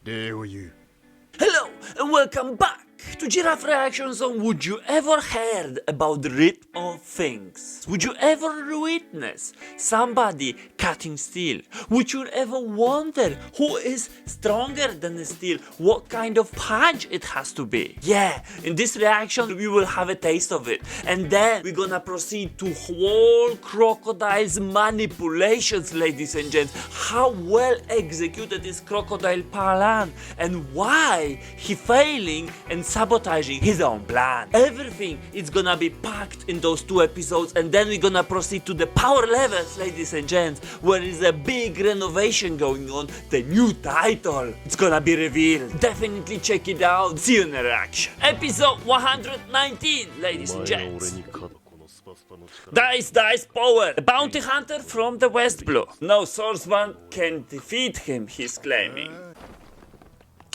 Hello and welcome back to Giraffe Reactions on Would You Ever Heard About the Rhythm of Things? Would you ever witness somebody cutting steel? Would you ever wonder who is stronger than the steel? What kind of punch it has to be? Yeah, in this reaction we will have a taste of it. And then we're gonna proceed to whole Crocodile's manipulations, ladies and gents. How well executed is Crocodile plan and why he failing and sabotaging his own plan. Everything is gonna be packed in those two episodes, and then we're gonna proceed to the power levels, ladies and gents, where is a big renovation going on. The new title, it's gonna be revealed. Definitely check it out. See you in the reaction. Episode 119, ladies and gents. Dice power! The bounty hunter from the West Blue. No swordsman can defeat him, he's claiming.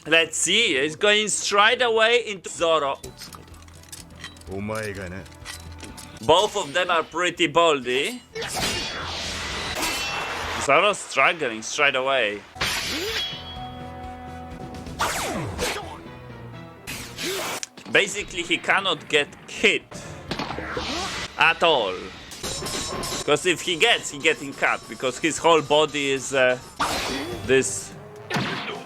Let's see, he's going straight away into Zoro. Both of them are pretty baldy. Zoro's struggling straight away. Basically, he cannot get hit at all. Because if he gets, he's getting cut. Because his whole body is this.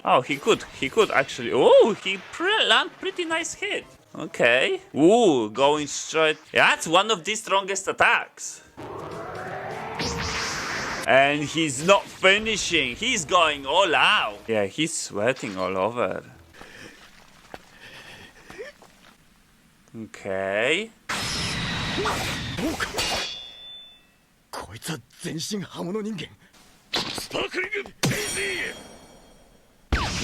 Oh, he could actually. Oh, he land pretty nice hit. Okay. Ooh, going straight. Yeah, that's one of the strongest attacks. And he's not finishing. He's going all out. Yeah, he's sweating all over. Okay.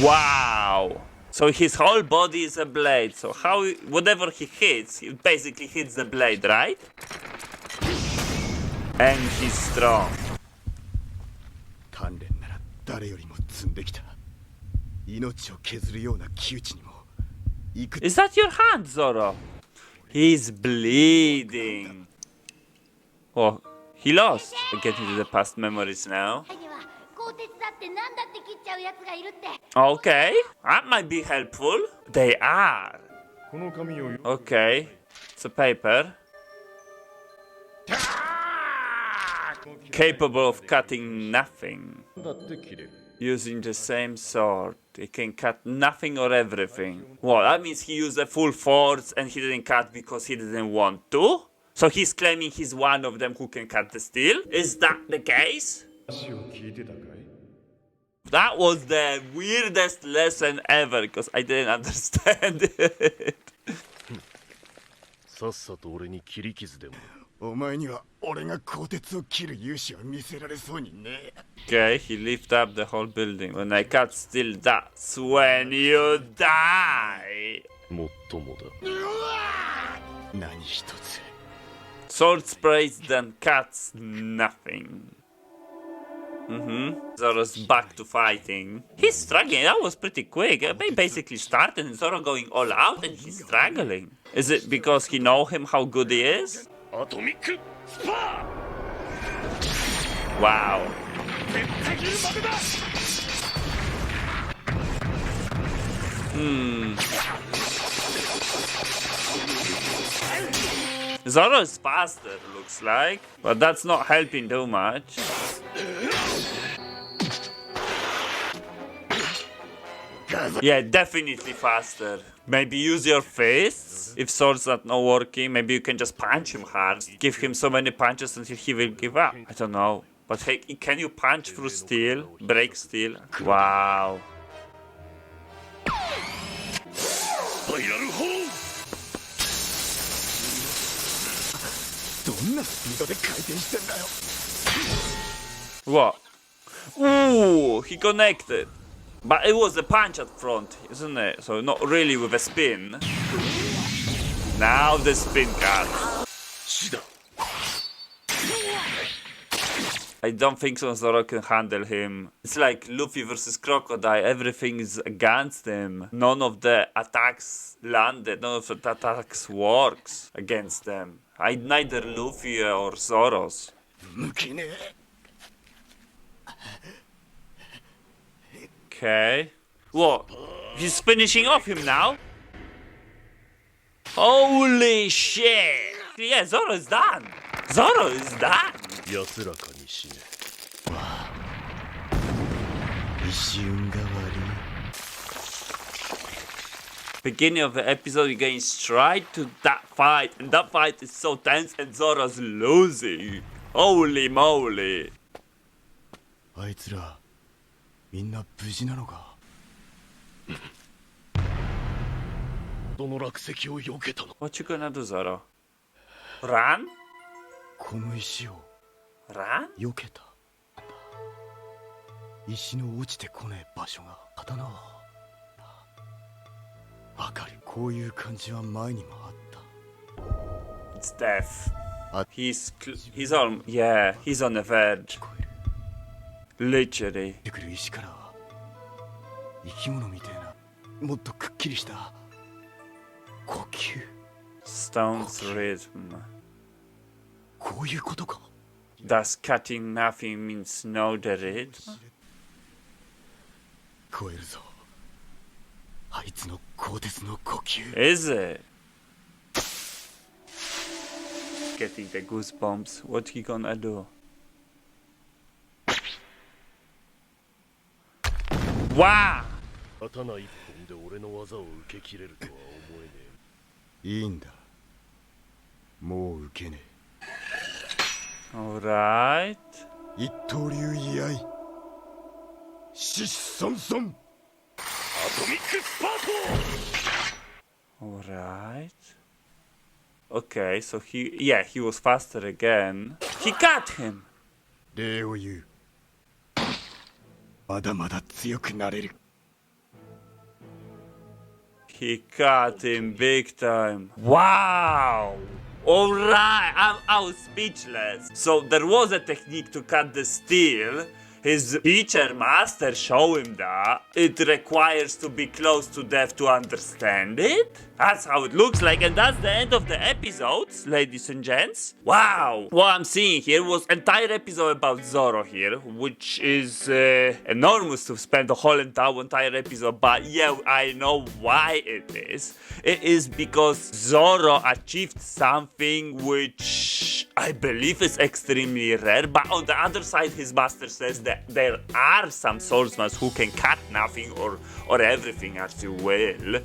Wow. So his whole body is a blade. So whatever he hits, it basically hits the blade, right? And he's strong. Is that your hand, Zoro? He's bleeding. Oh, he lost. We're getting to the past memories now. Okay, that might be helpful. They are. Okay, it's a paper. Capable of cutting nothing. Using the same sword. It can cut nothing or everything. Well, that means he used the full force and he didn't cut because he didn't want to. So he's claiming he's one of them who can cut the steel. Is that the case? That was the weirdest lesson ever because I didn't understand it. Okay, he lifted up the whole building. When I cut steel, that's when you die. Sword sprays, then cuts nothing. Zoro's back to fighting. He's struggling. That was pretty quick. They basically started and Zoro going all out and he's struggling. Is it because he knows him how good he is? Wow. Zoro is faster, looks like, but that's not helping too much. Yeah, definitely faster. Maybe use your fists. If swords are not working, maybe you can just punch him hard. Give him so many punches until he will give up. I don't know. But hey, can you punch through steel? Break steel? Wow. What? Ooh, he connected. But it was a punch at front, isn't it? So not really with a spin. Now the spin cut. I don't think so Zoro can handle him. It's like Luffy versus Crocodile. Everything is against him. None of the attacks landed. None of the attacks works against them. Neither Luffy or Zoro's. Okay. What? He's finishing off him now? Holy shit! Yeah, Zoro is done! Zoro is done! 安らかに死ね。一瞬が悪い。 Beginning of the episode, you're getting straight to that fight, and that fight is so tense, and Zoro's losing. Holy moly! あいつらみんな無事なのか。その落石を避けたの。What you gonna do, Zoro? Run? この石を Run? 避けた。石の落ちてこねえ場所が刀は。わかる。こういう感じは前にもあった。It's death. He's on, yeah, he's on the verge. Literally. 出てくる石からは生き物みたいなもっとくっきりした呼吸。 Stone's rhythm. こういうことか。 Does cutting nothing means no the rhythm? 超えるぞ。あいつの鋼鉄の呼吸。 Is it? Getting the goosebumps. What he gonna do? Wow! 刀一本で俺の技を受けきれるとは思えねえ。いいんだ。もう受けねえ。 Alright. 一刀流居合。シッソンソン。アトミックスパート。 Alright. Okay, so he was faster again. He got him! 礼を言う。まだまだ強くなれる。 He got him big time. Wow! Alright, I was speechless. So there was a technique to cut the steel. His teacher, master, showed him that. It requires to be close to death to understand it. That's how it looks like, and that's the end of the episodes, ladies and gents. Wow! What I'm seeing here was entire episode about Zoro here, which is enormous to spend the whole entire episode, but yeah, I know why it is. It is because Zoro achieved something which I believe is extremely rare, but on the other side, his master says that there are some swordsmen who can cut nothing or everything, as you will.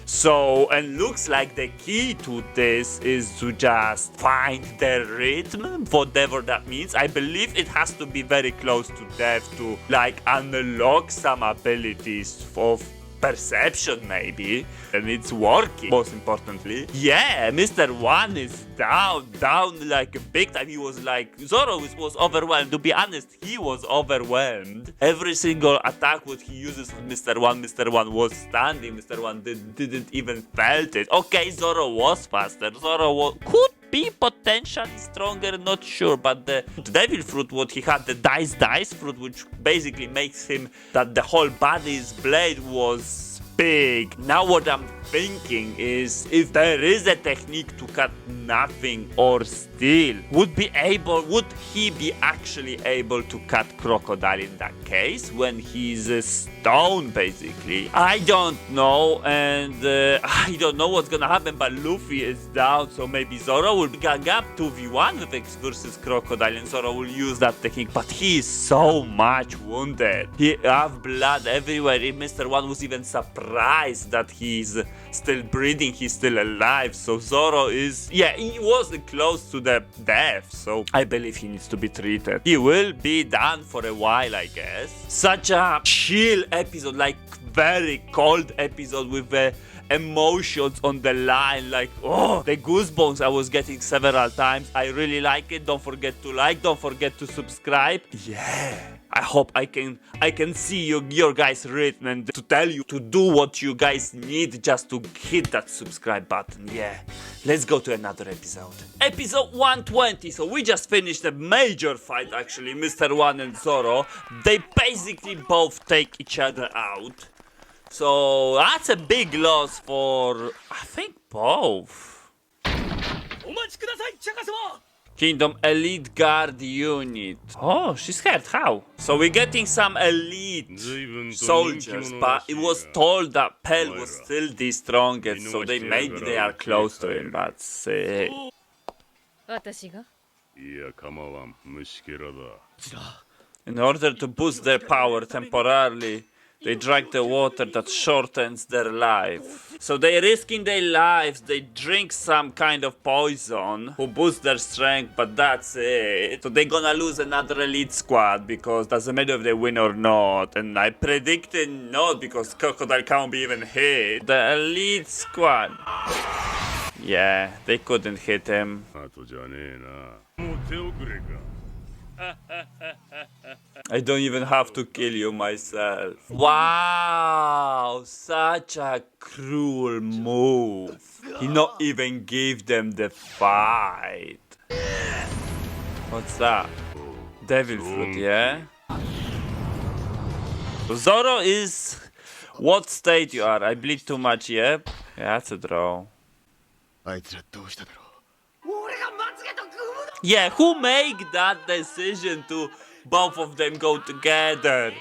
So, and looks like the key to this is to just find the rhythm, whatever that means. I believe it has to be very close to death to like unlock some abilities of perception maybe, and it's working, most importantly. Yeah, Mr. One is down like big time. He was like, Zoro was overwhelmed. To be honest, he was overwhelmed. Every single attack what he uses with Mr. One was standing. Mr. One didn't even felt it. Okay, Zoro was faster. Could be potentially stronger, not sure, but the devil fruit what he had, the dice fruit, which basically makes him that the whole body's blade was big. Now what I'm thinking is if there is a technique to cut nothing or steel, would he be actually able to cut Crocodile in that case when he's a stone basically? I don't know, and I don't know what's gonna happen, but Luffy is down, so maybe Zoro will gang up 2v1 with X versus Crocodile, and Zoro will use that technique, but he is so much wounded. He has blood everywhere. If Mr. One was even surprised that he's still breathing, he's still alive, so Zoro is, yeah, he wasn't close to the death, so I believe he needs to be treated. He will be done for a while, I guess. Such a chill episode, like very cold episode with the emotions on the line, like the goosebumps I was getting several times. I really like it. Don't forget to like, don't forget to subscribe. Yeah, I hope I can see your guys' rhythm and to tell you to do what you guys need just to hit that subscribe button. Yeah, let's go to another episode. Episode 120. So we just finished a major fight actually. Mr. One and Zoro, they basically both take each other out. So that's a big loss for, I think, both. Kingdom Elite Guard Unit. Oh, she's scared. How? So we're getting some elite soldiers, but it was told that Pell was still the strongest, so maybe they are close to him, but sick. 私がいや構わん虫けらだ In order to boost their power temporarily, they drink the water that shortens their life. So they're risking their lives, they drink some kind of poison who boosts their strength, but that's it. So they're gonna lose another elite squad because doesn't matter if they win or not. And I predicted not because Crocodile can't be even hit. The elite squad. Yeah, they couldn't hit him. あとじゃねえなもう手遅れか I don't even have to kill you myself. Wow, such a cruel move. He not even gave them the fight. What's that? Devil fruit, yeah? So Zoro is... What state you are? I bleed too much, yep. Yeah, that's a draw. あいつらどうしただろう Yeah, who make that decision to both of them go together?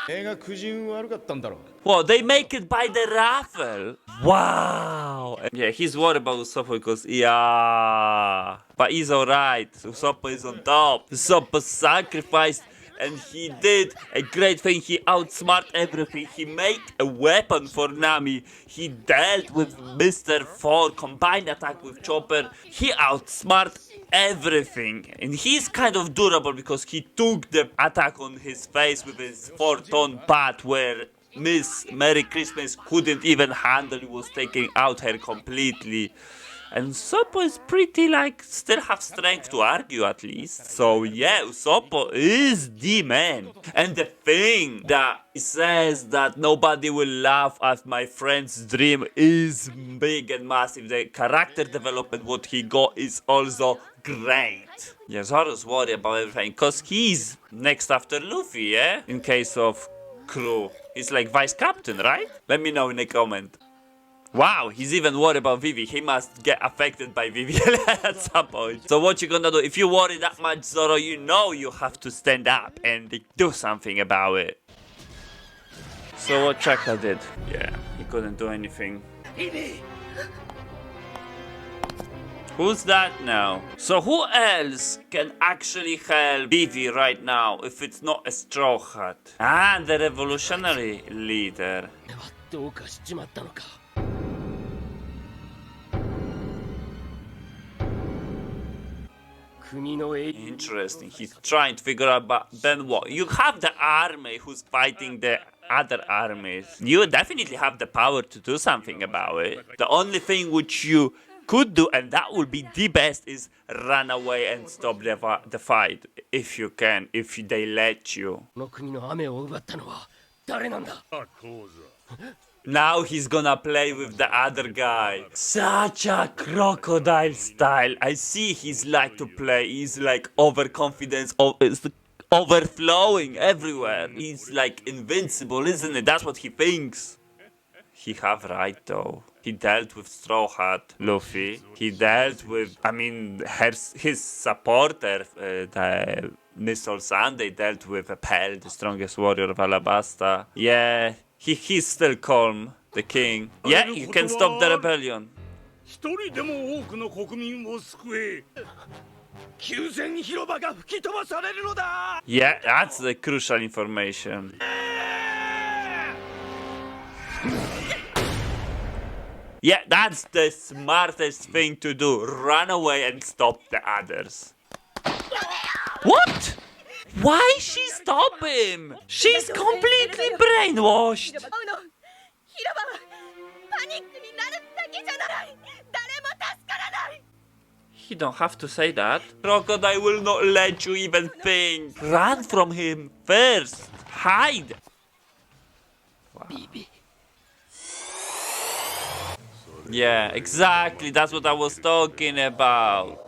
映画苦人悪かったんだろう Well, they make it by the raffle. Wow. Yeah, he's worried about Usopp because, yeah. But he's alright. Usopp is on top. Usopp sacrificed and he did a great thing. He outsmarted everything. He made a weapon for Nami. He dealt with Mr. 4, combined attack with Chopper. He outsmarted everything. And he's kind of durable because he took the attack on his face with his 4-ton bat where Miss Merry Christmas couldn't even handle. It was taking out her completely. And Usopp is pretty, still have strength to argue at least. So yeah, Usopp is the man. And the thing that says that nobody will laugh at my friend's dream is big and massive. The character development, what he got, is also great. Yeah, Zoro's worried about everything, because he's next after Luffy, yeah? In case of crew. He's like vice captain, right? Let me know in a comment. Wow, he's even worried about Vivi. He must get affected by Vivi at some point. So what you gonna do? If you worry that much, Zoro, you know you have to stand up and do something about it. So what Chaka did? Yeah, he couldn't do anything. Who's that now? So who else can actually help Vivi right now if it's not a Straw Hat? Ah, the revolutionary leader. どうかしちまったのか Interesting. He's trying to figure out, but then what? You have the army who's fighting the other armies. You definitely have the power to do something about it. The only thing which you could do, and that would be the best, is run away and stop the fight. If you can, if they let you. この国の雨を奪ったのは誰なんだ Now he's gonna play with the other guy. Such a crocodile style. I see he's like to play. He's like overconfidence. It's overflowing everywhere. He's like invincible, isn't it? That's what he thinks. He have right though. He dealt with Straw Hat, Luffy. He dealt with, his supporter, the Missile Sun. They dealt with Pell, the strongest warrior of Alabasta. Yeah. He's still calm, the king. Yeah, you can stop the rebellion. 一人でも多くの国民を救え休戦広場が吹き飛ばされるのだ Yeah, that's the crucial information. Yeah, that's the smartest thing to do. Run away and stop the others. What? Why she stop him? She's completely brainwashed. 広場はパニックになるだけじゃない誰も助からない You don't have to say that. Crocodile will not let you even think. Run from him first. Hide. Wow. Yeah, exactly. That's what I was talking about.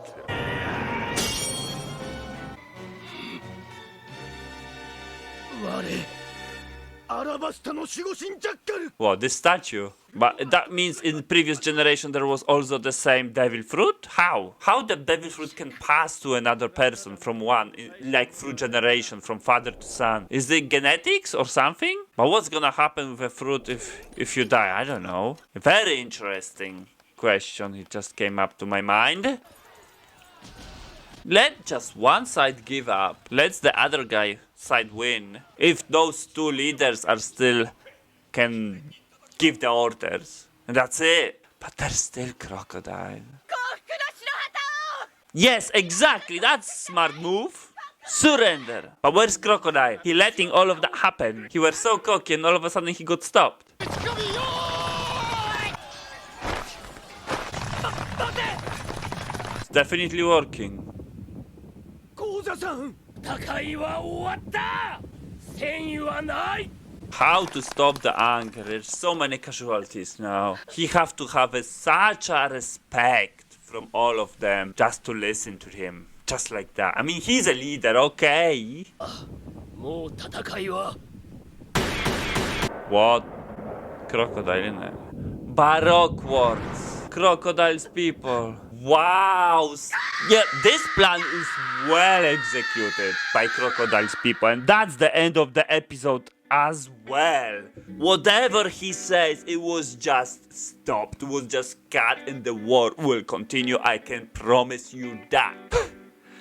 Wow, this statue. But that means in previous generation there was also the same devil fruit? How? How the devil fruit can pass to another person from one, like through generation, from father to son? Is it genetics or something? But what's gonna happen with a fruit if you die? I don't know. Very interesting question. It just came up to my mind. Let just one side give up. Let the other guy side win. If those two leaders are still can give the orders. And that's it. But there's still Crocodile. 幸福の白旗を Yes, exactly. That's smart move. Surrender. But where's Crocodile? He letting all of that happen. He was so cocky and all of a sudden he got stopped. It's definitely working. 高座さん戦いは終わった戦意はない How to stop the anger? There's so many casualties now. He have to have such a respect from all of them just to listen to him. Just like that. I mean, he's a leader, okay? もう戦いは What? Crocodile in there. Baroque words. Crocodile's people. Wow. Yeah, this plan is well executed by Crocodile's people. And that's the end of the episode as well. Whatever he says, it was just stopped. It was just cut and the war will continue. I can promise you that.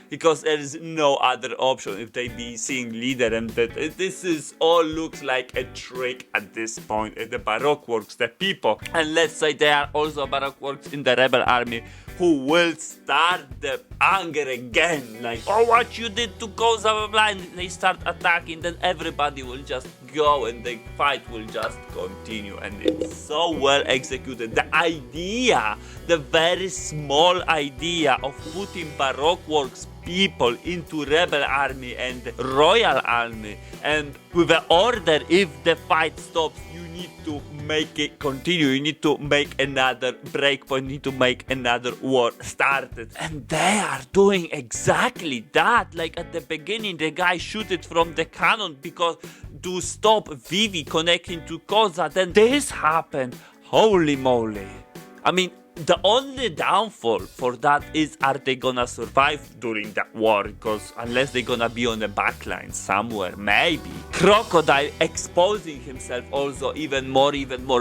Because there is no other option if they be seeing leader and that this is all looks like a trick at this point. The Baroque works, the people, and let's say there are also Baroque works in the rebel army who will start the anger again, like, oh, what you did to cause blah blah blah, and they start attacking, then everybody will just go and the fight will just continue, and it's so well executed. The idea, the very small idea of putting Baroque works people into rebel army and royal army, and with the order, if the fight stops, you need to make it continue, you need to make another breakpoint, you need to make another war started, and they are doing exactly that. Like at the beginning, the guy shoot it from the cannon because to stop Vivi connecting to Koza, then this happened. Holy moly. I mean, the only downfall for that is, are they gonna survive during that war? Because unless they're gonna be on the backline somewhere, maybe. Crocodile exposing himself also even more.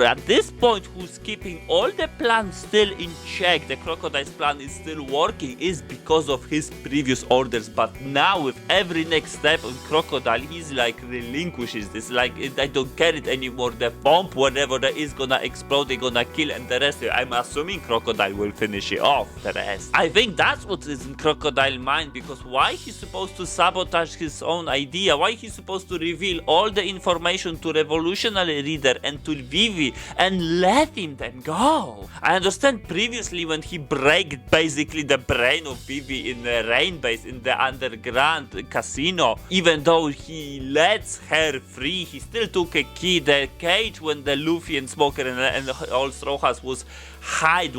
At this point, who's keeping all the plans still in check, the Crocodile's plan is still working, is because of his previous orders. But now with every next step on Crocodile, he's like relinquishes this, like I don't care it anymore. The bomb, whatever that is gonna explode, they're gonna kill, and the rest, I'm assuming Crocodile will finish it off, the rest. I think that's what is in Crocodile's mind, because why he's supposed to sabotage his own idea? Why he's supposed to reveal all the information to Revolutionary Leader and to Vivi and letting them go? I understand previously when he break basically the brain of Vivi in the rain base, in the underground casino, even though he lets her free, he still took a key. The cage when the Luffy and Smoker and all Straw Hats was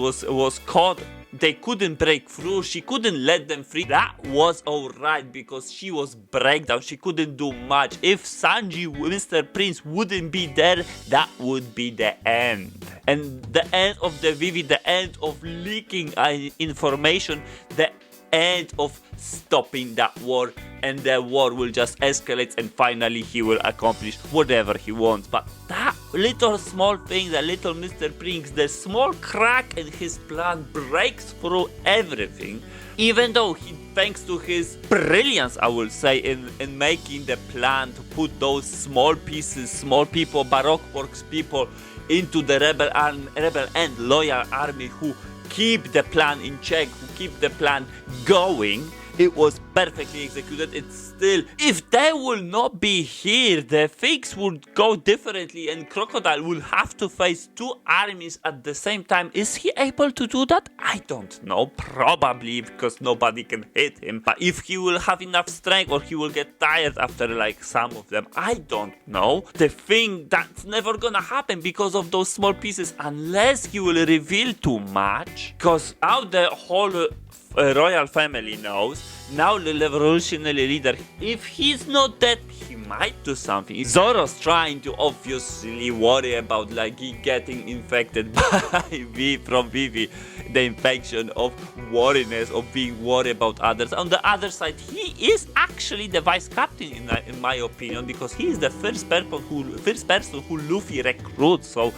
was caught, they couldn't break through, she couldn't let them free. That was alright because she was breakdown, she couldn't do much. If Sanji, Mr. Prince wouldn't be there, that would be the end. And the end of the Vivi, the end of leaking information, the end of stopping that war, and the war will just escalate and finally he will accomplish whatever he wants. But that little small thing, the little Mr. Prince, the small crack in his plan breaks through everything, even though he, thanks to his brilliance, I will say, in making the plan to put those small pieces, small people, Baroque works people into the rebel and loyal army who keep the plan in check, who keep the plan going. It was perfectly executed. It's still, if they will not be here, the things would go differently and Crocodile will have to face two armies at the same time. Is he able to do that? I don't know. Probably, because nobody can hit him. But if he will have enough strength or he will get tired after like some of them, I don't know. The thing that's never gonna happen because of those small pieces, unless he will reveal too much. Because now the whole royal family knows now the revolutionary leader. If he's not dead, he might do something. Zoro's trying to obviously worry about like he getting infected by Vivi, the infection of worriness, of being worried about others. On the other side, he is actually the vice captain in my opinion, because he is the first person who Luffy recruits. So,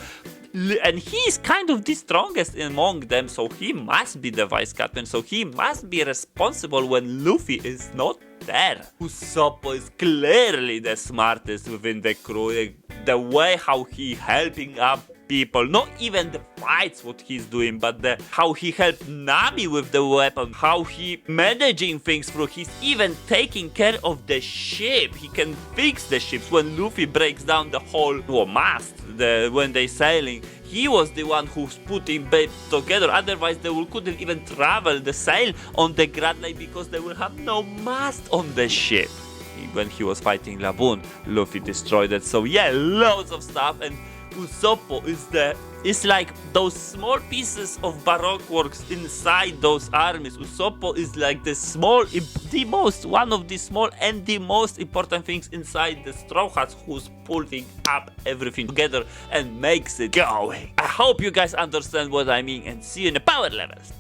and he is kind of the strongest among them, so he must be the vice captain, so he must be responsible when Luffy is not there. Usopp is clearly the smartest within the crew. The way how he helping up people, not even the fights what he's doing, but how he helped Nami with the weapon, how he managing things through. He's even taking care of the ship. He can fix the ships when Luffy breaks down the whole mast when they sailing. He was the one who's putting both together, otherwise they couldn't even travel the sail on the Grand Line because they will have no mast on the ship. When he was fighting Laboon, Luffy destroyed it. So yeah, loads of stuff, and Usopp is like those small pieces of Baroque works inside those armies. Usopp is like one of the small and the most important things inside the Straw Hats, who's pulling up everything together and makes it going. I hope you guys understand what I mean, and see you in the power levels.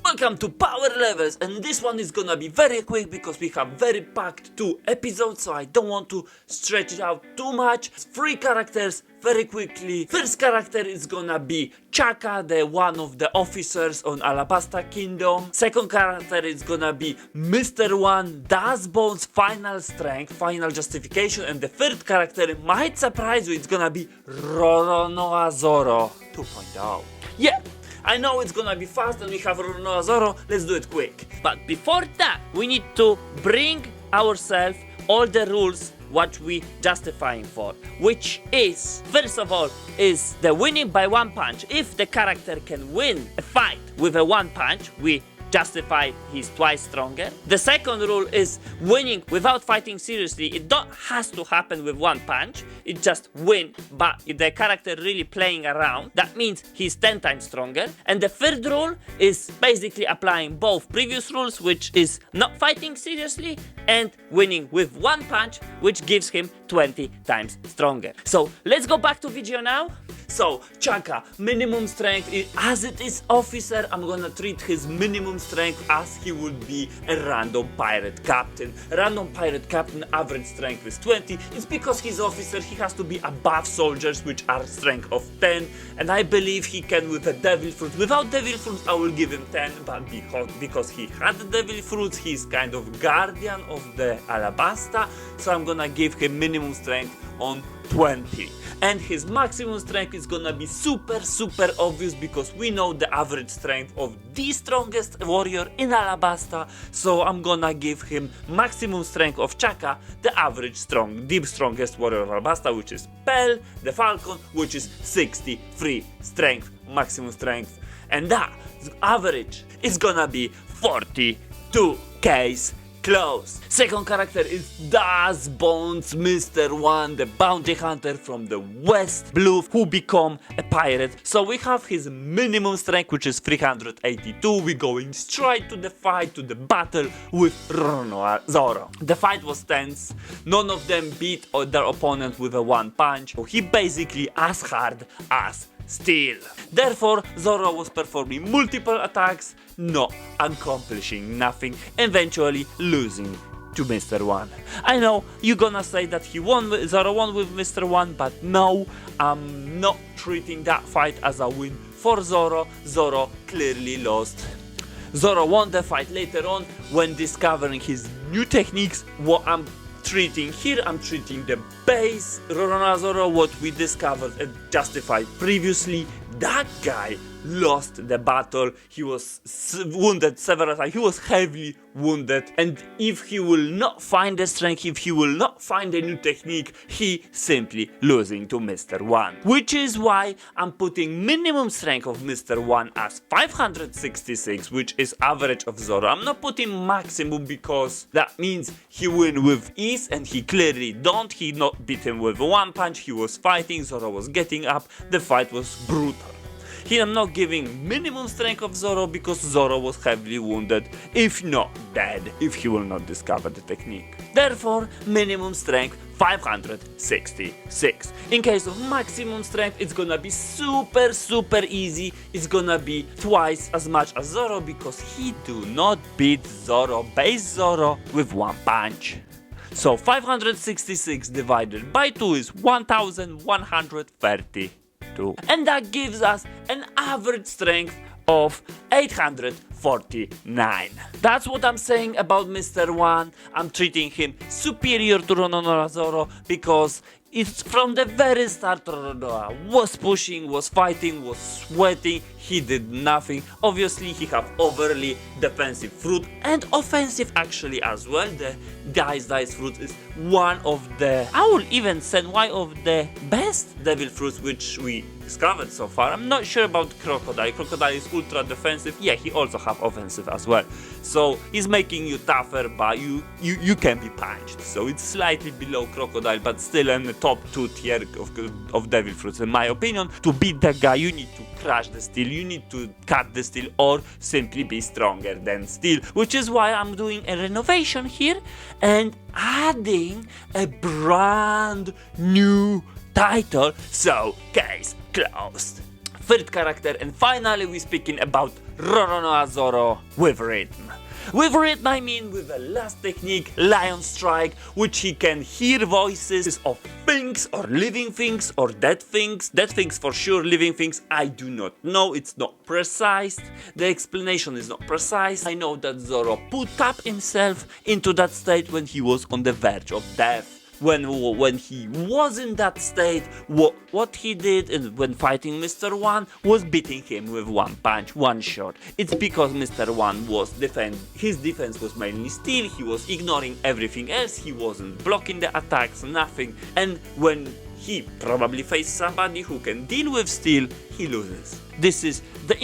Welcome to Power Levels, and this one is gonna be very quick because we have very packed 2 episodes, so I don't want to stretch it out too much. 3 characters very quickly. First character is gonna be Chaka, the one of the officers on Alabasta Kingdom. Second character is gonna be Mr. One, Daz Bonez, final strength, final justification. And the third character might surprise you, it's gonna be Roronoa Zoro 2.0. Yeah, I know it's gonna be fast and we have Roronoa Zoro, let's do it quick. But before that, we need to bring ourselves all the rules what we justifying for, which is, first of all, is the winning by 1 punch. If the character can win a fight with a 1 punch, we justify he's twice stronger. The second rule is winning without fighting seriously. It don't has to happen with 1 punch. It just win, but if the character really playing around, that means he's 10 times stronger. And the third rule is basically applying both previous rules, which is not fighting seriously and winning with 1 punch, which gives him 20 times stronger. So let's go back to video now. So, Chaka, minimum strength, as it is officer, I'm gonna treat his minimum strength as he would be a random pirate captain. Random pirate captain average strength is 20. It's because he's officer, he has to be above soldiers, which are strength of 10. And I believe he can with a devil fruit. Without devil fruits, I will give him 10, but because he had the devil fruits, he's kind of guardian of the alabasta. So I'm gonna give him minimum strength on 20. And his maximum strength is gonna be super obvious because we know the average strength of the strongest warrior in Alabasta. So I'm gonna give him maximum strength of Chaka, the the strongest warrior of Alabasta, which is Pell, the Falcon, which is 63 strength, maximum strength. And that average is gonna be 42 case close. Second character is Daz Bonez, Mr. One, the bounty hunter from the West Blue, who become a pirate. So we have his minimum strength, which is 382. We're going straight to the fight, to the battle with Roronoa Zoro. The fight was tense. None of them beat their opponent with a 1 punch. So he basically as hard as steel. Therefore, Zoro was performing multiple attacks, not accomplishing nothing, eventually losing to Mr. One. I know you're gonna say that Zoro won with Mr. One, but no, I'm not treating that fight as a win for Zoro. Zoro clearly lost. Zoro won the fight later on when discovering his new techniques. What I'm treating here, I'm treating the base Roronoa Zoro, what we discovered and justified previously. That guy lost the battle. He was wounded several times. He was heavily wounded, and if he will not find the strength, if he will not find a new technique, he simply losing to Mr. One. Which is why I'm putting minimum strength of Mr. One as 566, which is average of Zoro. I'm not putting maximum because that means he win with ease, and he clearly don't. He not beat him with 1 punch. He was fighting, Zoro was getting up. The fight was brutal. Here I'm not giving minimum strength of Zoro because Zoro was heavily wounded, if not dead, if he will not discover the technique. Therefore, minimum strength 566. In case of maximum strength, it's gonna be super easy. It's gonna be twice as much as Zoro because he do not beat Zoro, base Zoro, with one punch. So 566 divided by 2 is 1132. And that gives us an average strength of 849. That's what I'm saying about Mr. One. I'm treating him superior to Roronoa Zoro because it's from the very start Roronoa was pushing, was fighting, was sweating, he did nothing. Obviously he have overly defensive fruit and offensive actually as well. The Dice fruit is one of the, I will even say one of the best devil fruits which we discovered so far. I'm not sure about Crocodile. Crocodile is ultra defensive. Yeah, he also have offensive as well. So he's making you tougher, but you can be punched. So it's slightly below Crocodile, but still in the top 2 tier of devil fruits in my opinion. To beat that guy, you need to crush the steel, you need to cut the steel, or simply be stronger than steel, which is why I'm doing a renovation here and adding a brand new title. So case closed. Third character, and finally we're speaking about Roronoa Zoro with rhythm. With rhythm I mean with the last technique, Lion Strike, which he can hear voices of things or living things or dead things. Dead things for sure, living things I do not know, it's not precise. The explanation is not precise. I know that Zoro put up himself into that state when he was on the verge of death. When he was in that state, what he did when fighting Mr. One was beating him with one punch, one shot. It's because Mr. One was his defense was mainly steel, he was ignoring everything else, he wasn't blocking the attacks, nothing. And when he probably faced somebody who can deal with steel, he loses. This is the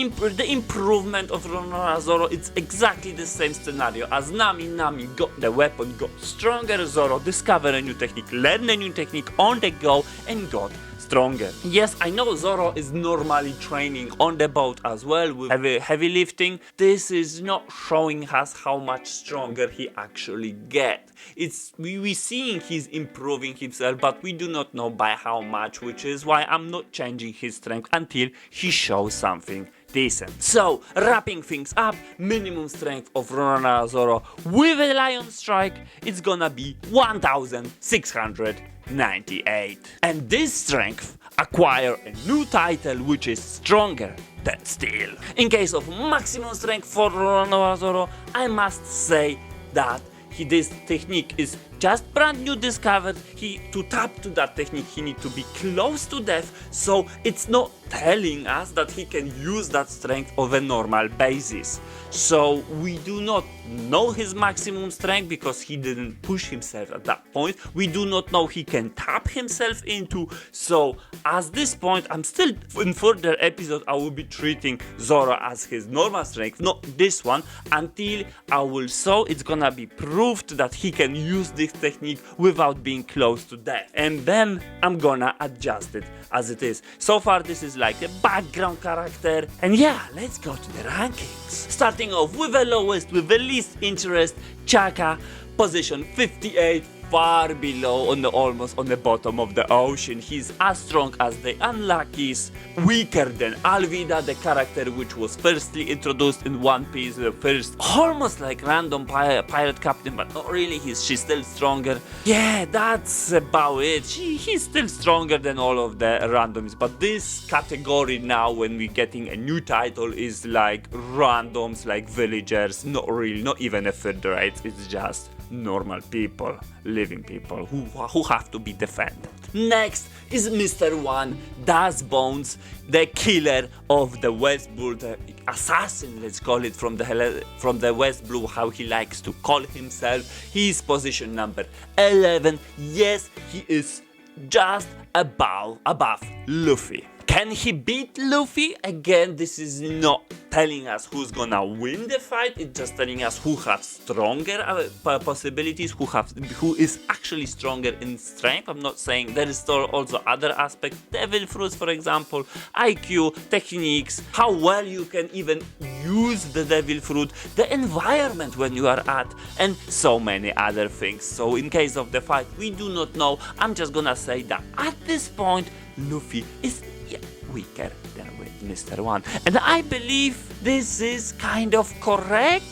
improvement of Roronoa Zoro. It's exactly the same scenario as Nami. Nami got the weapon, got stronger. Zoro discovered a new technique, learned a new technique on the go, and got stronger. Yes, I know Zoro is normally training on the boat as well with heavy lifting. This is not showing us how much stronger he actually get. We seeing he's improving himself, but we do not know by how much, which is why I'm not changing his strength until he shows something decent. So, wrapping things up, minimum strength of Roronoa Zoro with a Lion Strike, it's gonna be 1698. And this strength acquire a new title which is stronger than steel. In case of maximum strength for Roronoa Zoro, I must say that this technique is just brand new discovered. To tap to that technique he need to be close to death, so it's not telling us that he can use that strength of a normal basis. So we do not know his maximum strength because he didn't push himself at that point. We do not know he can tap himself into. So at this point, I'm still in further episode I will be treating Zoro as his normal strength, not this one, until I will show it's gonna be proved that he can use this technique without being close to death, and then I'm gonna adjust it as it is. So far this is like a background character, and yeah, let's go to the rankings. Starting off with the lowest, with the least interest, Chaka, position 58, far below, almost on the bottom of the ocean. He's as strong as the Unluckies, weaker than Alvida, the character which was firstly introduced in One Piece, the first almost like random pirate captain, but not really, she's still stronger. Yeah, that's about it. He's still stronger than all of the randoms, but this category now, when we're getting a new title, is like randoms, like villagers, not really, not even a federate, it's just normal people, living people who have to be defended. Next is Mr. One, Daz Bonez, the killer of the West Blue, the assassin, let's call it, from the West Blue, how he likes to call himself. He's position number 11. Yes, he is just above Luffy. Can he beat Luffy? Again, this is not telling us who's gonna win the fight, it's just telling us who has stronger possibilities, who is actually stronger in strength. I'm not saying there is still also other aspects, devil fruits for example, IQ, techniques, how well you can even use the devil fruit, the environment when you are at, and so many other things. So in case of the fight, we do not know. I'm just gonna say that at this point, Luffy is weaker than with Mr. One. And I believe this is kind of correct,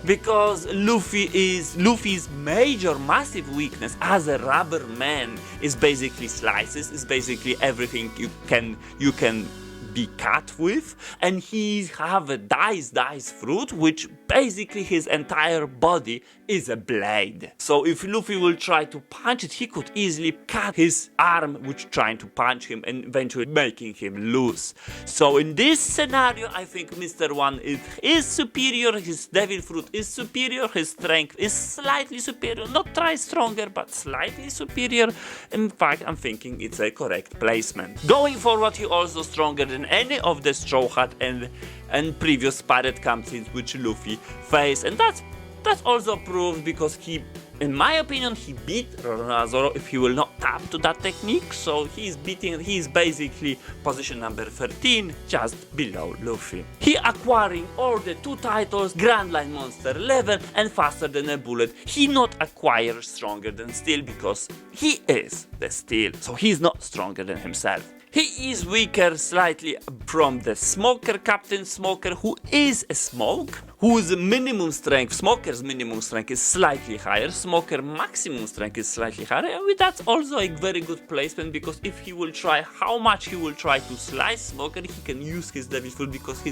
because Luffy's major massive weakness as a rubber man is basically slices, is basically everything you can be cut with, and he have a dice fruit, which basically his entire body is a blade. So if Luffy will try to punch it, he could easily cut his arm which trying to punch him and eventually making him lose. So in this scenario, I think Mr. One is superior, his devil fruit is superior, his strength is slightly superior, not try stronger, but slightly superior. In fact, I'm thinking it's a correct placement. Going forward, he also stronger than any of the Straw Hat and previous pirate captains which Luffy faced, and that's also proved because he, in my opinion, he beat Roronoa Zoro if he will not tap to that technique. So he's basically position number 13, just below Luffy. He acquiring all the 2 titles, Grand Line Monster level and faster than a bullet. He not acquire stronger than Steel because he is the Steel, so he's not stronger than himself. He is weaker slightly from the Smoker, Captain Smoker, who is a Smoke, whose minimum strength, Smoker's minimum strength is slightly higher, Smoker maximum strength is slightly higher, and that's also a very good placement, because if he will try, how much he will try to slice Smoker, he can use his devil fruit, because he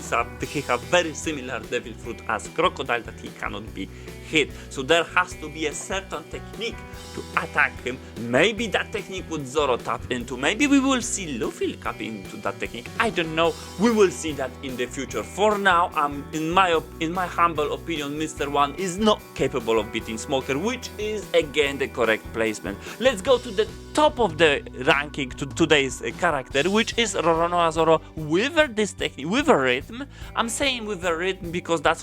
have very similar devil fruit as Crocodile that he cannot be hit. So there has to be a certain technique to attack him. Maybe that technique would Zoro tap into, maybe we will see Luffy tap into that technique, I don't know, we will see that in the future. For now, in my humble opinion, Mr. One is not capable of beating Smoker, which is again the correct placement. Let's go to the top of the ranking to today's character, which is Roronoa Zoro with this technique, with a rhythm. I'm saying with a rhythm because that's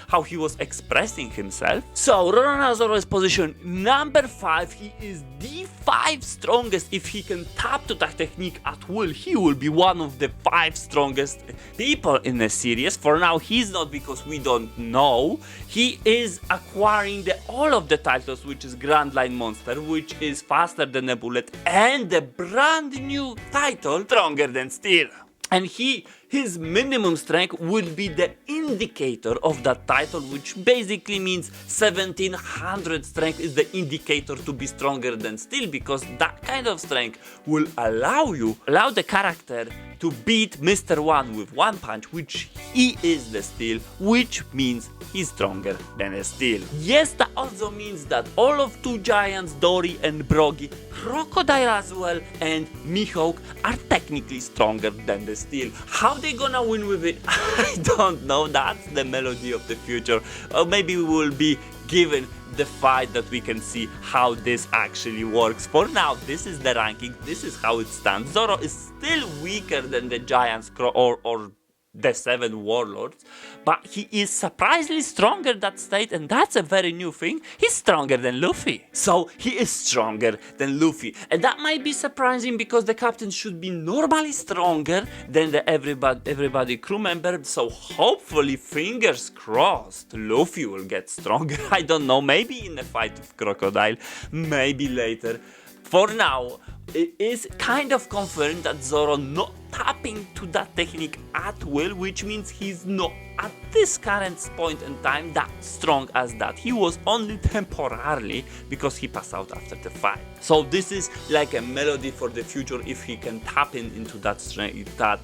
how he was expressing himself. So Roronoa Zoro is position number 5. He is the 5 strongest. If he can tap to that technique at will, he will be one of the 5 strongest people in the series. For now, he's not, because we don't know. He is acquiring all of the titles, which is Grand Line Monster, which is faster than a bullet, and the brand new title, Stronger Than Steel. And his minimum strength will be the indicator of that title, which basically means 1700 strength is the indicator to be stronger than Steel, because that kind of strength will allow the character to beat Mr. One with one punch, which he is the Steel, which means he's stronger than a Steel. Yes, that also means that all of 2 giants, Dory and Broggy, Crocodile as well, and Mihawk are technically stronger than the Steel. How they gonna win with it? I don't know. That's the melody of the future. Or maybe we will be given the fight that we can see how this actually works. For now, this is the ranking. This is how it stands. Zoro is still weaker than the giants or the 7 warlords, but he is surprisingly stronger that state, and that's a very new thing. He's stronger than Luffy. So he is stronger than Luffy, and that might be surprising because the captain should be normally stronger than the everybody crew member. So hopefully, fingers crossed, Luffy will get stronger. I don't know, maybe in a fight with Crocodile, maybe later. For now, it is kind of confirmed that Zoro not tapping to that technique at will, which means he's not at this current point in time that strong as that. He was only temporarily, because he passed out after the fight. So this is like a melody for the future if he can tap into that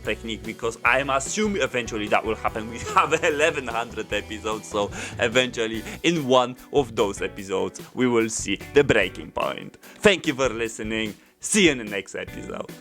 technique, because I'm assuming eventually that will happen. We have 1100 episodes, so eventually in one of those episodes we will see the breaking point. Thank you for listening. See you in the next episode.